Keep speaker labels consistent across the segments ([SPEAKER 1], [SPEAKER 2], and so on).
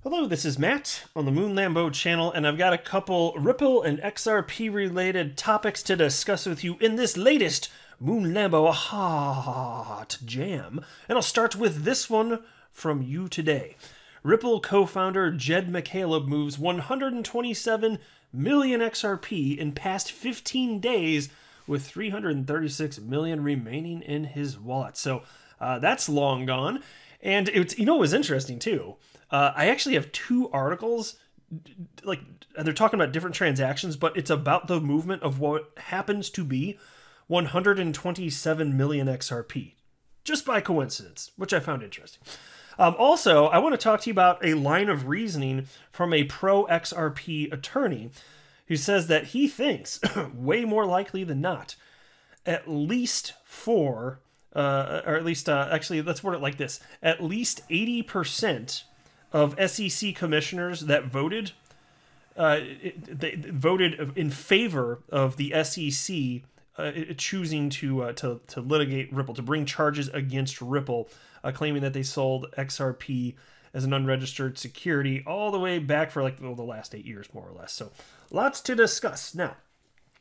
[SPEAKER 1] Hello, this is Matt on the Moon Lambo channel, and I've got a couple Ripple and XRP related topics to discuss with you in this latest Moon Lambo Hot Jam. And I'll start with this one from you today. Ripple co-founder Jed McCaleb moves 127 million XRP in past 15 days with 336 million remaining in his wallet. So that's long gone. And it's, you know, what was interesting too. I actually have two articles, like they're talking about different transactions, but it's about the movement of what happens to be 127 million XRP, just by coincidence, which I found interesting. Also, I want to talk to you about a line of reasoning from a pro XRP attorney who says that he thinks, way more likely than not, at least for, or at least, actually, let's word it like this, at least 80% of SEC commissioners that voted, they voted in favor of the SEC choosing to litigate Ripple, to bring charges against Ripple, claiming that they sold XRP as an unregistered security all the way back for like the last 8 years, more or less. So lots to discuss. Now,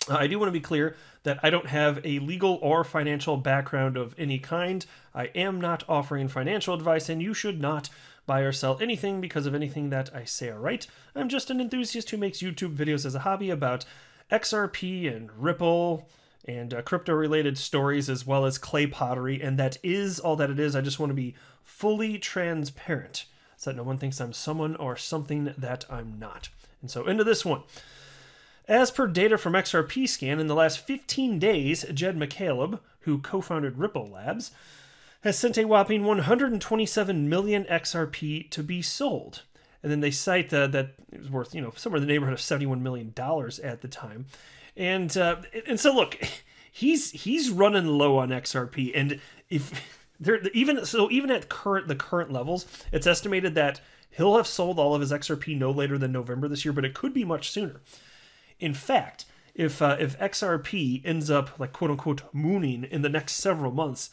[SPEAKER 1] I do want to be clear that I don't have a legal or financial background of any kind. I am not offering financial advice, and you should not buy or sell anything because of anything that I say or write. I'm just an enthusiast who makes YouTube videos as a hobby about XRP and Ripple and crypto-related stories, as well as clay pottery, and that is all that it is. I just want to be fully transparent so that no one thinks I'm someone or something that I'm not. And so into this one. As per data from XRP Scan, in the last 15 days, Jed McCaleb, who co-founded Ripple Labs, has sent a whopping 127 million XRP to be sold. And then they cite that it was worth, somewhere in the neighborhood of $71 million at the time. And so look, he's running low on XRP, and if even at the current levels, it's estimated that he'll have sold all of his XRP no later than November this year, but it could be much sooner. In fact, if XRP ends up like quote unquote mooning in the next several months,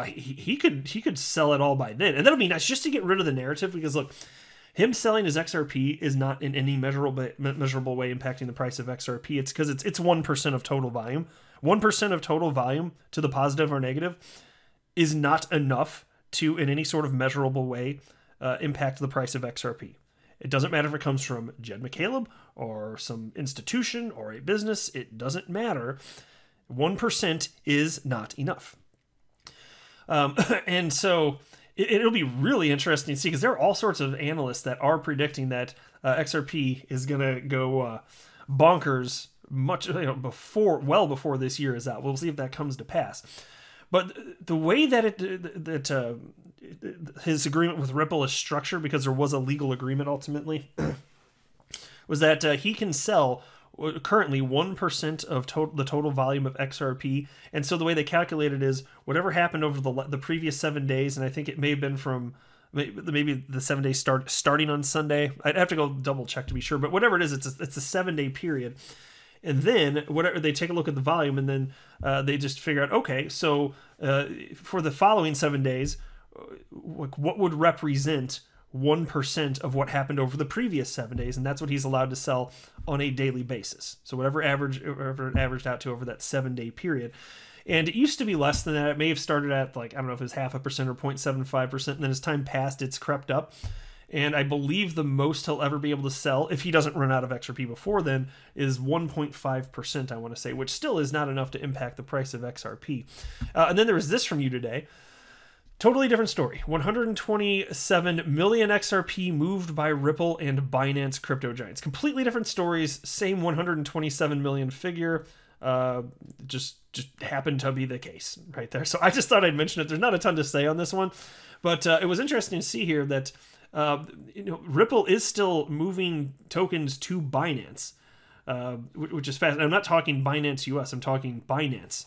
[SPEAKER 1] he could sell it all by then, and that'll be nice just to get rid of the narrative. Because look, him selling his XRP is not in any measurable way impacting the price of XRP. It's because it's 1% of total volume. 1% of total volume to the positive or negative is not enough to, in any sort of measurable way, impact the price of XRP. It doesn't matter if it comes from Jed McCaleb or some institution or a business. It doesn't matter. 1% is not enough. And so it'll be really interesting to see, because there are all sorts of analysts that are predicting that XRP is going to go bonkers much well before this year is out. We'll see if that comes to pass. But the way that his agreement with Ripple is structured, because there was a legal agreement ultimately, was that he can sell currently 1% of the total volume of XRP. And so the way they calculate it is whatever happened over the previous 7 days, and I think it may have been from maybe the 7 days starting on Sunday. I'd have to go double check to be sure, but whatever it is, it's a 7-day period. And then whatever, they take a look at the volume, and then they just figure out, okay, so for the following 7 days, what would represent 1% of what happened over the previous 7 days, and that's what he's allowed to sell on a daily basis. So whatever it averaged out to over that 7-day period. And it used to be less than that. It may have started at, like, I don't know if it was 0.5% or 0.75%, and then as time passed, it's crept up. And I believe the most he'll ever be able to sell, if he doesn't run out of XRP before then, is 1.5%, I want to say, which still is not enough to impact the price of XRP. And then there was this from you today. Totally different story. 127 million XRP moved by Ripple and Binance crypto giants. Completely different stories. Same 127 million figure. Just happened to be the case right there. So I just thought I'd mention it. There's not a ton to say on this one, but it was interesting to see here that Ripple is still moving tokens to Binance, which is fast. I'm not talking Binance US. I'm talking Binance.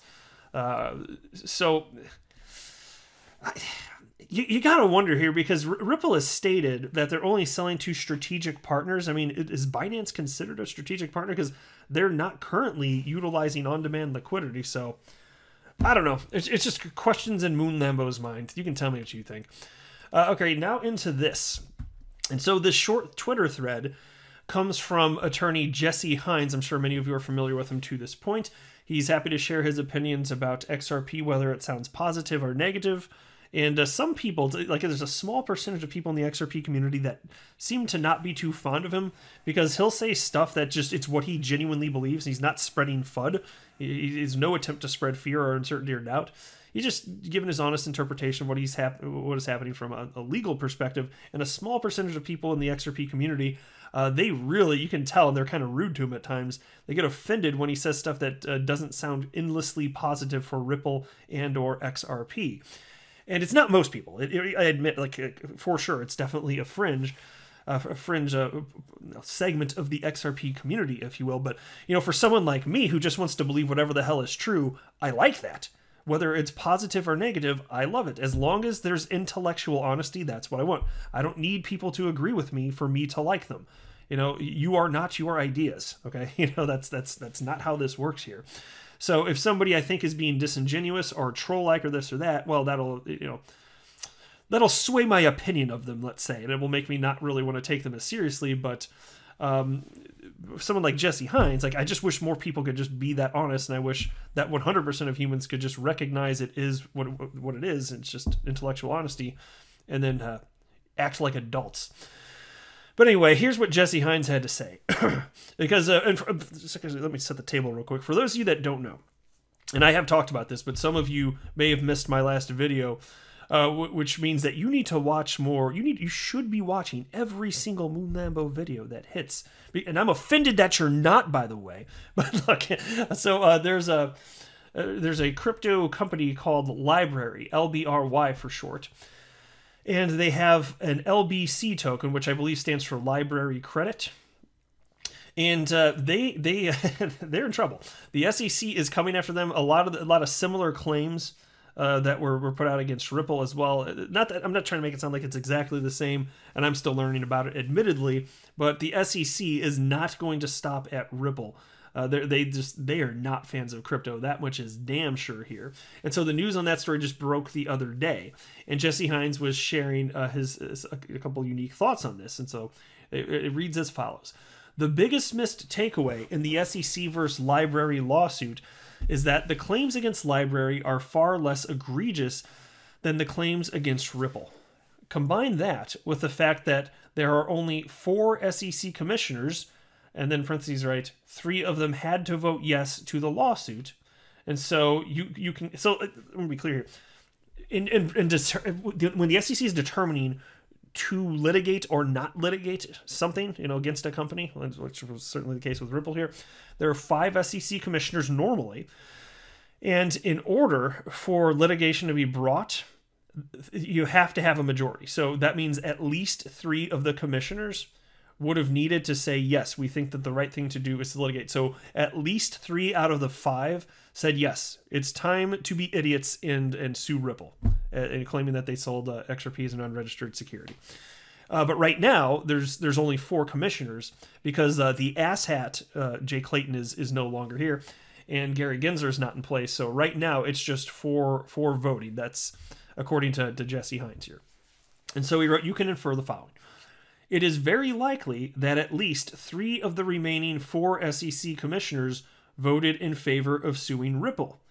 [SPEAKER 1] You gotta wonder here, because Ripple has stated that they're only selling to strategic partners. I mean, is Binance considered a strategic partner? Because they're not currently utilizing on-demand liquidity. So I don't know. It's just questions in Moon Lambo's mind. You can tell me what you think. Okay, now into this. And so this short Twitter thread comes from attorney Jesse Hines. I'm sure many of you are familiar with him to this point. He's happy to share his opinions about XRP, whether it sounds positive or negative. And some people, like there's a small percentage of people in the XRP community that seem to not be too fond of him because he'll say stuff that just, it's what he genuinely believes. He's not spreading FUD. He's no attempt to spread fear or uncertainty or doubt. He's just giving his honest interpretation of what is happening from a legal perspective. And a small percentage of people in the XRP community, they really, you can tell, they're kind of rude to him at times. They get offended when he says stuff that doesn't sound endlessly positive for Ripple and or XRP. And it's not most people. I admit, like, for sure, it's definitely a fringe segment of the XRP community, if you will. But, you know, for someone like me who just wants to believe whatever the hell is true, I like that. Whether it's positive or negative, I love it. As long as there's intellectual honesty, that's what I want. I don't need people to agree with me for me to like them. You know, you are not your ideas, okay? You know, that's not how this works here. So if somebody I think is being disingenuous or troll-like or this or that, well, that'll sway my opinion of them, let's say, and it will make me not really want to take them as seriously. But someone like Jesse Hines, like, I just wish more people could just be that honest, and I wish that 100% of humans could just recognize it is what it is. It's just intellectual honesty, and then act like adults. But anyway, here's what Jesse Hines had to say. Because, let me set the table real quick. For those of you that don't know, and I have talked about this, but some of you may have missed my last video, which means that you need to watch more. You should be watching every single Moon Lambo video that hits. And I'm offended that you're not, by the way. But look, so there's a crypto company called Library, LBRY for short. And they have an LBC token, which I believe stands for Library Credit. And they're in trouble. The SEC is coming after them. A lot of similar claims that were put out against Ripple as well. Not that I'm not trying to make it sound like it's exactly the same, and I'm still learning about it, admittedly. But the SEC is not going to stop at Ripple. They are not fans of crypto. That much is damn sure here. And so the news on that story just broke the other day, and Jesse Hines was sharing a couple unique thoughts on this. And so it reads as follows: the biggest missed takeaway in the SEC versus Library lawsuit is that the claims against Library are far less egregious than the claims against Ripple. Combine that with the fact that there are only 4 SEC commissioners, and then parentheses, right, 3 of them had to vote yes to the lawsuit. And so you can, so let me be clear here. When the SEC is determining to litigate or not litigate something, you know, against a company, which was certainly the case with Ripple here, there are 5 SEC commissioners normally. And in order for litigation to be brought, you have to have a majority. So that means at least 3 of the commissioners would have needed to say, yes, we think that the right thing to do is to litigate. So at least 3 out of the 5 said, yes, it's time to be idiots and sue Ripple, and claiming that they sold XRP as an unregistered security. But right now, there's only 4 commissioners because the asshat, Jay Clayton, is no longer here, and Gary Gensler is not in place. So right now, it's just 4 voting. That's according to Jesse Hines here. And so he wrote, you can infer the following. It is very likely that at least 3 of the remaining 4 SEC commissioners voted in favor of suing Ripple.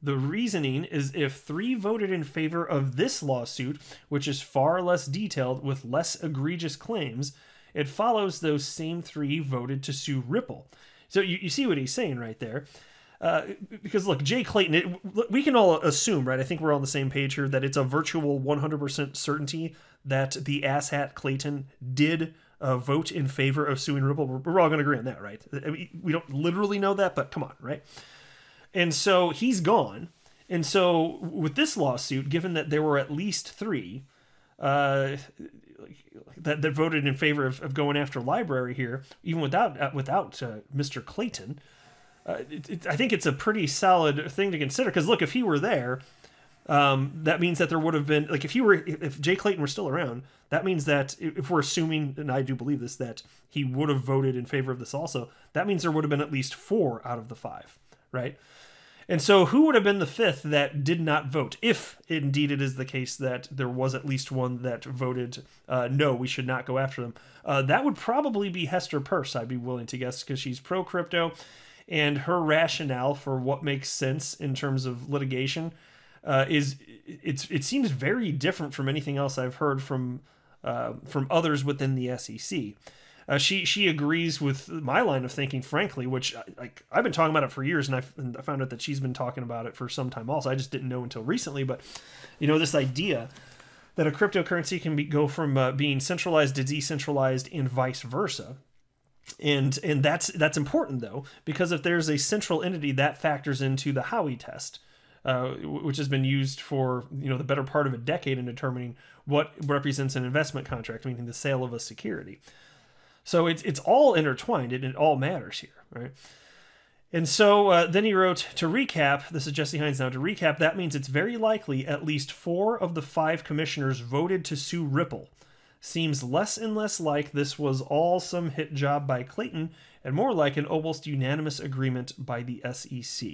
[SPEAKER 1] The reasoning is if 3 voted in favor of this lawsuit, which is far less detailed with less egregious claims, it follows those same 3 voted to sue Ripple. So you see what he's saying right there. Because look, Jay Clayton, we can all assume, right? I think we're on the same page here that it's a virtual 100% certainty that the asshat Clayton did vote in favor of suing Ripple. We're all going to agree on that, right? I mean, we don't literally know that, but come on, right? And so he's gone. And so with this lawsuit, given that there were at least 3 that voted in favor of going after Library here, even without Mr. Clayton, I think it's a pretty solid thing to consider. Because look, if he were there, that means that there would have been, like, if Jay Clayton were still around, that means that if we're assuming, and I do believe this, that he would have voted in favor of this also, that means there would have been at least 4 out of the 5, right? And so who would have been the fifth that did not vote, if indeed it is the case that there was at least one that voted no, we should not go after them? That would probably be Hester Peirce, I'd be willing to guess, because she's pro-crypto, and her rationale for what makes sense in terms of litigation it seems very different from anything else I've heard from others within the SEC. She agrees with my line of thinking, frankly, which I've been talking about it for years, and I found out that she's been talking about it for some time also. I just didn't know until recently, but this idea that a cryptocurrency can go from being centralized to decentralized and vice versa. And that's important, though, because if there's a central entity, that factors into the Howey test, which has been used for the better part of a decade in determining what represents an investment contract, meaning the sale of a security. So it's all intertwined, and it all matters here, right? And so then he wrote, to recap, this is Jesse Hines now, to recap, that means it's very likely at least 4 of the 5 commissioners voted to sue Ripple. Seems less and less like this was all some hit job by Clayton, and more like an almost unanimous agreement by the SEC.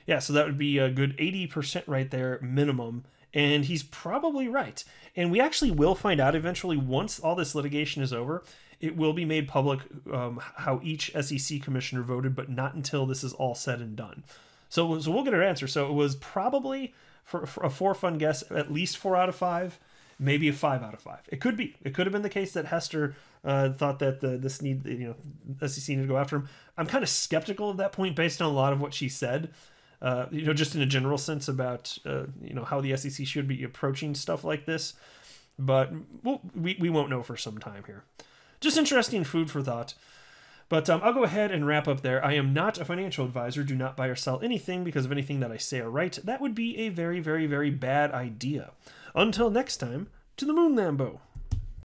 [SPEAKER 1] Yeah, so that would be a good 80% right there, minimum, and he's probably right. And we actually will find out eventually, once all this litigation is over. It will be made public how each SEC commissioner voted, but not until this is all said and done. So we'll get our answer. So it was probably, for a for-fun guess, at least 4 out of 5, maybe a 5 out of 5. It could be. It could have been the case that Hester thought that SEC needed to go after him. I'm kind of skeptical of that point based on a lot of what she said. Just in a general sense about how the SEC should be approaching stuff like this. But we won't know for some time here. Just interesting food for thought. But I'll go ahead and wrap up there. I am not a financial advisor. Do not buy or sell anything because of anything that I say or write. That would be a very, very, very bad idea. Until next time, to the moon, Lambo.